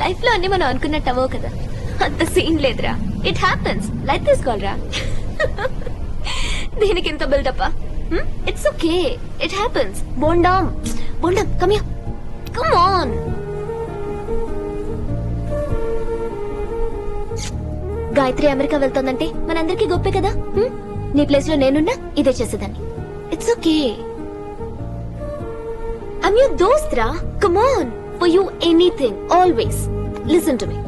Life లో అన్ని మనం అనుకున్నట్టు అవ్వవు కదా, అంత సీన్ లేదురా. ఇట్ హ్యాపెన్స్, లైఫ్ తీసుకోవాలరా. దీనికి ఇంత buildup? It's okay, it happens. బోండాం బోండాం, come here, come on. Gayatri America వెళ్తోందంటే మనందరికీ గొప్పే కదా. నీ ప్లేస్ లో నేనున్నా ఇదే చేసేదాన్ని. ఇట్స్ ఓకే, ఐమ్ యువర్ దోస్త్ రా. Come on, for you anything, always. Listen to me,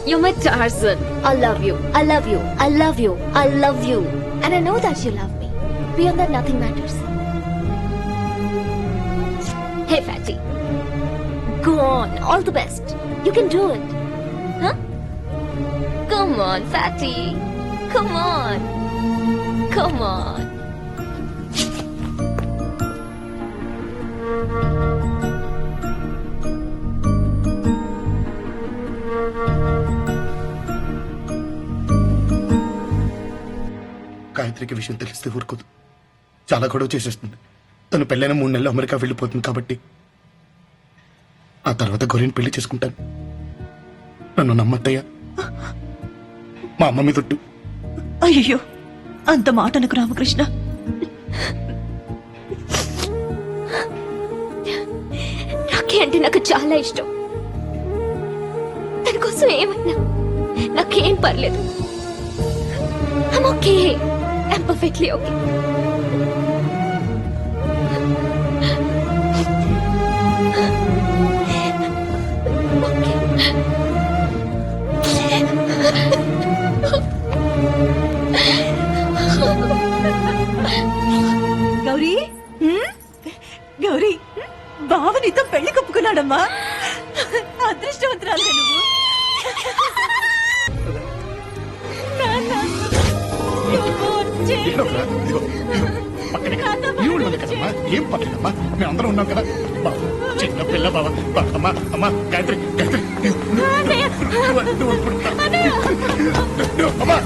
you're my Tarzan. I love you, I love you, I love you, I love you, and I know that you love me. Beyond that nothing matters. Hey fatty, go on, all the best, you can do it. Huh? Come on fatty, come on, come on. గాయత్రికి విషయం తెలిస్తే ఊరుకోదు, చాలా గొడవ చేసేస్తుంది. తను పెళ్ళైన 3 నెలలు అమెరికా వెళ్ళిపోతుంది కాబట్టి ఆ తర్వాత గౌరీని పెళ్లి చేసుకుంటాను. నన్ను నమ్మత్తయ్యా, మా అమ్మ మీద ఒట్టు. అయ్యో, అంత మాటనకు రామకృష్ణ. రాఖీ అంటే నాకు చాలా ఇష్టం. తన కోసం ఏమైనా నాకేం పర్లేదు. I'm okay. I'm perfectly okay. Gauri, Gauri, బావ నీతో పెళ్లి కప్పుకున్నాడమ్మా. అదృష్టవంతురాలు నువ్వు. ఏం పర్లేదమ్మా, మేమందరం ఉన్నాం కదా. చిన్న పిల్ల బాబా, అమ్మా అమ్మా గాయత్రి, గాయత్రి అమ్మా.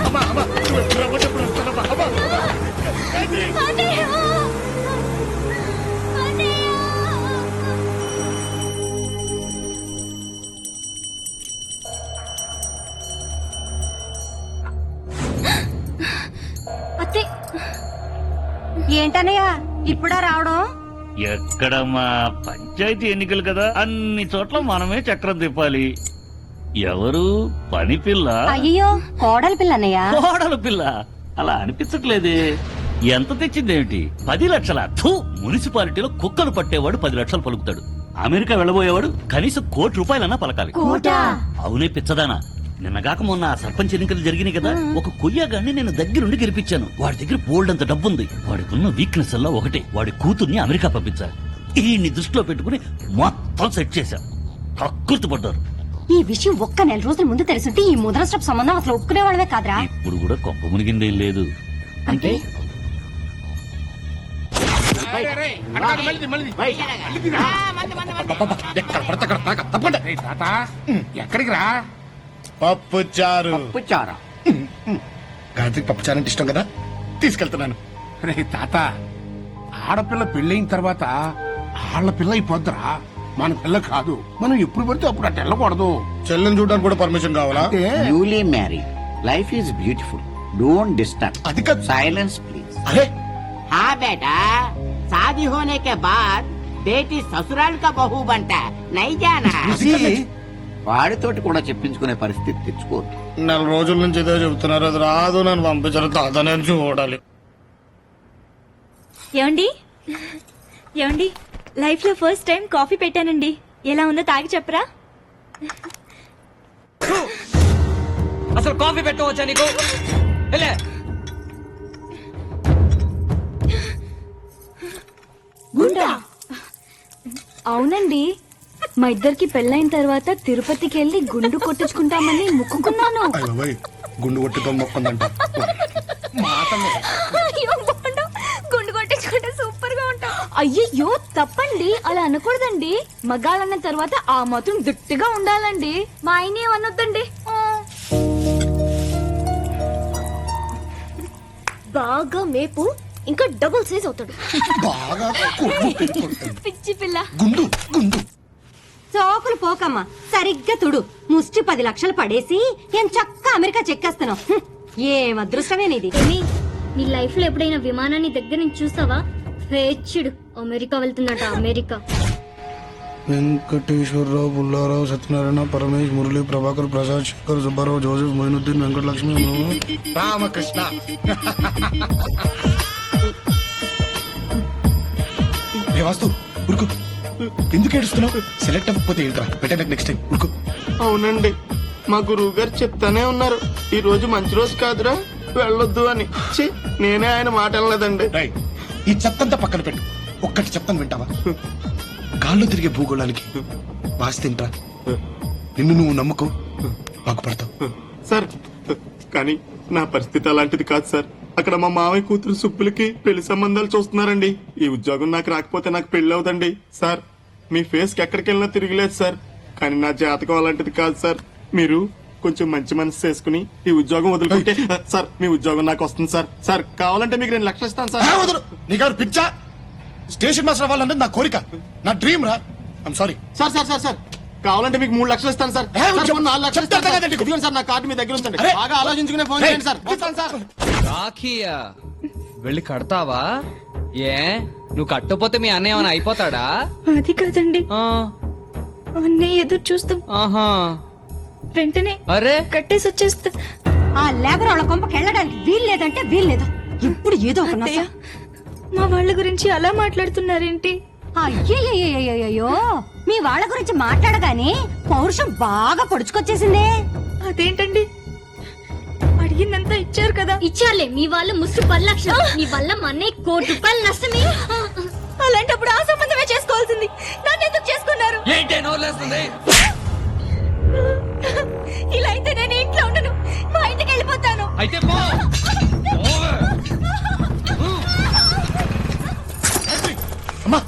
అమ్మా అమ్మా, ఎప్పుడు వస్తానమ్మా? అమ్మా గాయత్రి. ఏంటనయ్యా ఇప్పుడా రావడం? ఎక్కడమ్మా, పంచాయతీ ఎన్నికలు కదా, అన్ని చోట్ల మనమే చక్రం తిప్పాలి. ఎవరు పని పిల్ల? అయ్యో, కోడలి పిల్ల అన్నయ్య. కోడలు పిల్ల అలా అనిపించట్లేదే. ఎంత తెచ్చిందేమిటి? 10 లక్షల. మున్సిపాలిటీలో కుక్కలు పట్టేవాడు 10 లక్షలు పలుకుతాడు. అమెరికా వెళ్ళబోయేవాడు కనీసం ₹1 కోటి పలకాలి. అవునే పిచ్చదానా, నిన్నగాక మొన్న సర్పంచ్ ఎన్నికలు జరిగినాయి కదా, ఒక కొయ్యగాన్ని నేను దగ్గరుండి గెలిపించాను. వాడి దగ్గర బోల్డ్ అంత డబ్బుంది. వాడికున్న వీక్నెస్ అలా ఒకటే, వాడి కూతుర్ని అమెరికా పంపించాలి. ఈయన్ని దృష్టిలో పెట్టుకుని మొత్తం సెట్ చేశా. కక్కుర్తి పడ్డారు. ఈ విషయం ఒక్క 4 రోజుల ముందు తెలుసుంటే ఈ ముద్రస్టప్ సంబంధం అసలు ఒప్పుకునే వాళ్ళవే కాదురా. ఇప్పుడు కూడా కొంప మునిగిందేం లేదు. అంటే ఎక్కడికి రా? పప్పుచారు. పప్పుచారా? గాయత్రికి పప్పుచారు అంటే ఇష్టం కదా, తీసుకెళ్తున్నాను. రే తాత, ఆడపిల్ల పెళ్ళైన తర్వాత ఆళ్ల పిల్ల అయిపోద్దురా, మన పిల్ల కాదు. మనం ఎప్పుడు పడితే అప్పుడు అట్ట వెళ్ళకూడదు. చెల్లెని చూడడానికి కూడా పర్మిషన్ కావాలా? Newly married, life is beautiful, don't disturb. అది కాదు. Silence please. అరే हाँ बेटा, शादी होने के बाद बेटी ससुराल का बहू बनता है, नहीं जाना? వాడితోటి కూడా చెప్పించుకునే పరిస్థితి తెచ్చుకోవద్దు. 4 రోజుల నుంచి ఇదే చెబుతున్నారు, అది రాదు. నన్ను పంపించారు తాత, నేను చూడాలి. ఏమండి ఏమండి, లైఫ్ లో ఫస్ట్ టైం కాఫీ పెట్టానండి. ఎలా ఉందో తాగి చెప్పరా? అసలు కాఫీ పెట్టవచ్చా నీకు? అవునండి, మా ఇద్దరికి పెళ్ళైన తర్వాత తిరుపతికి వెళ్ళి గుండు కొట్టించుకుంటామని ముక్కుకున్నాను. గుండు కొట్టుతో మొక్కందంట. గుండు కొట్టించుకుంటే సూపర్ గా ఉంటాం. అయ్యయ్యో తప్పండి, అలా అనకూడదండి. మగాళ్ళన్న తర్వాత ఆ మాత్రం దిట్టుగా ఉండాలండి. మా ఆయన ఏమనొద్దండి. బాగా మేపు, ఇంకా డబుల్ సైజ్ అవుతాడు. బాగా కొవ్వు పెరిగిపోతుంది. పిచ్చి పిల్ల. గుండు గుండు. సోకులు పోకమ్మా, సరిగ్గా తుడు. ముష్టి 10 లక్షలు పడేసి ఏం చక్క అమెరికా చెక్కేస్తున్నావు. ఏం అదృష్టమే నీది. నీ లైఫ్ లో ఎప్పుడైనా విమానాన్ని దగ్గర నుంచి చూసావా? పేచ్చుడు అమెరికా వెళ్తున్నట. అమెరికా. వెంకటేశ్వరరావు, పుల్లారావు, సత్యనారాయణ, పరమేశ్, మురళి, ప్రభాకర్, ప్రసాద్, శేఖర్, సుబ్బారావు, జోసెఫ్, మొయినుద్దీన్, వెంకటలక్ష్మి, రామకృష్ణ. ఏ వాస్తు ఉరుకు. ఎందుకు ఏడుస్తున్నావు? సెలెక్ట్ అవ్వకపోతే ఏంట్రా? బెటర్ నెక్స్ట్ టైం ఉరుకు. అవునండి, మా గురువు గారు చెప్తానే ఉన్నారు ఈ రోజు మంచి రోజు కాదురా వెళ్ళొద్దు అని. ఛీ, నేనే ఆయన మాట అనలేదండి. రేయ్, ఈ చెత్తంతా పక్కన పెట్టు. ఒక్కటి చెప్తాను వింటావా? గాల్లో తిరిగే భూగోళానికి వాస్తింట్రా. నిన్ను నువ్వు నమ్ముకో, బాగుపడతావు. సార్, కానీ నా పరిస్థితి అలాంటిది కాదు సార్. అక్కడ మా మామయ్య కూతురు సుబ్బులకి పెళ్లి సంబంధాలు చూస్తున్నారండి. ఈ ఉద్యోగం నాకు రాకపోతే నాకు పెళ్లి అవుదండి. సార్, మీ ఫేస్ కి ఎక్కడికి వెళ్ళినా తిరిగిలేదు సార్. కానీ నా జాతకం అలాంటిది కాదు సార్. మీరు కొంచెం మంచి మనసు చేసుకుని ఈ ఉద్యోగం వదులుకుంటే సార్ మీ ఉద్యోగం నాకు వస్తుంది సార్. సార్, కావాలంటే మీకు 2 లక్షలు ఇస్తాను సార్. వదులు. నీకెవరు పిచ్చా? స్టేషన్ మాస్టర్ అవ్వాలంటే నా కోరిక, నా డ్రీమ్ రా. I'm sorry sir sir sir sir కావాలంటే మీకు 3 లక్షలు ఇస్తాను సార్. సార్, మొన్న 4 లక్షలు ఇస్తాను సార్. ఇదిగోండి సార్, నా కార్డు మీ దగ్గర ఉంచండి. అరే. బాగా ఆలోచించుకునే ఫోన్ చేయండి సార్. వస్తాను సార్. రాఖీయా వెళ్ళి కడతావా? ఏ నువ్వు కట్టపోతే మీ అన్నయ్య ఏమైనా అయిపోతాడా? అది కాదండి, ఆ, అన్నయ్య ఎదురు చూస్తూ ఆహా. వెంటనే అరే కట్టేసి వచ్చేస్తా. ఆ లేబర్ వాళ్ళ కొంపకి వెళ్ళడానికి వీల్లేదంటే వీల్లేదు. ఇప్పుడు ఏదో ఒక అత్తయ్య, మా వాళ్ళ గురించి అలా మాట్లాడుతున్నారేంటి? అయ్యో, మీ వాళ్ళ గురించి మాట్లాడగానే పౌరుషం బాగా పొడుచుకొచ్చేసిందే. అదేంటండి, అడిగిందంతా ఇచ్చారు కదా. ఇచ్చాలే, మీ వాళ్ళు ముసు 10 లక్షలు. నీ వల్ల మా అన్నయ్య ₹1 కోటి నష్టమే. అలాంటప్పుడు ఆ సంబంధమే చేసుకోవాల్సింది. నన్ను ఎందుకు చేసుకున్నారు? ఏంటే నోర్లేస్తుంది? ఇలా అయితే నేను ఇంట్లో ఉండను, మా ఇంటికి వెళ్ళిపోతాను. అయితే పో. పోవే. అమ్మా.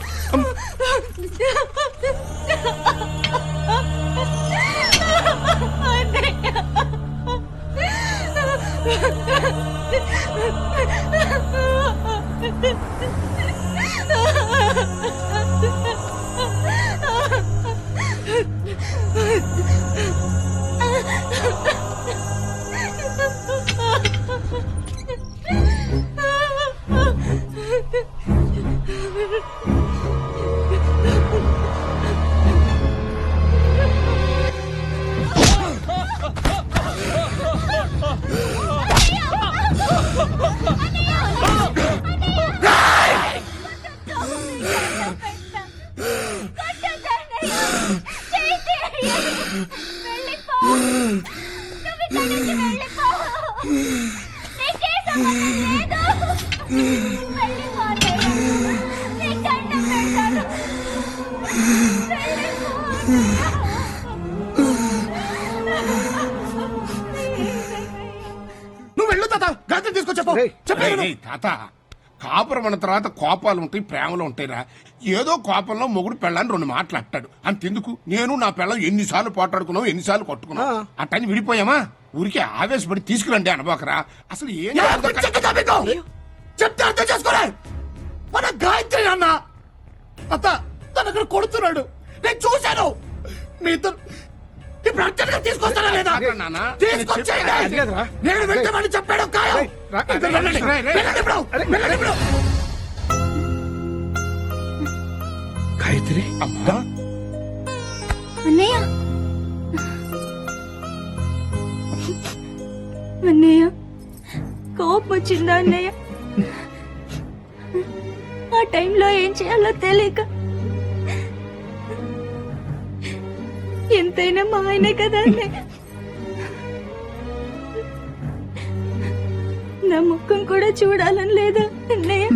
నువ్వు వెళ్ళు తాత, గాయత్రి తీసుకొచ్చావు. ఏయ్ తాత, కాపురం అన్న తర్వాత కోపాలు ఉంటాయి, ప్రేమలు ఉంటాయిరా. ఏదో కోపంలో మొగుడు పెళ్ళని 2 మాట్లాడతాడు అంతెందుకు. నేను నా పెళ్ళం ఎన్నిసార్లు పోట్లాడుకున్నావు, ఎన్నిసార్లు కొట్టుకున్నావు. అట్టని విడిపోయామా? ఊరికే ఆవేశపడి తీసుకురండి అనబోకరా. అసలు ఏం చెప్తే అర్థం చేసుకోలే. మన గాయత్రి అన్న అత్త తన అక్కడ కొడుతున్నాడు, నేను చూశాను. మీ ఇద్దరు ఇప్పుడు అర్జెంట్గా తీసుకొస్తారా లేదా? నాన్న, తీసుకొచ్చేయండి. నేను వెళ్తామని చెప్పాడు ఖాయం. ఇద్దరు వెళ్ళండి. వెళ్ళండి ఇప్పుడు. వెళ్ళండి ఇప్పుడు. గాయత్రి అమ్మా. అన్నయ్య, అన్నయ్య, కోపం వచ్చిందా అన్నయ్య? ఆ టైంలో ఏం చేయాలో తెలియక ఎంతైనా మా ఆయనే కదా అన్నయ్య. నా ముఖం కూడా చూడాలని లేదా అన్నయ్య?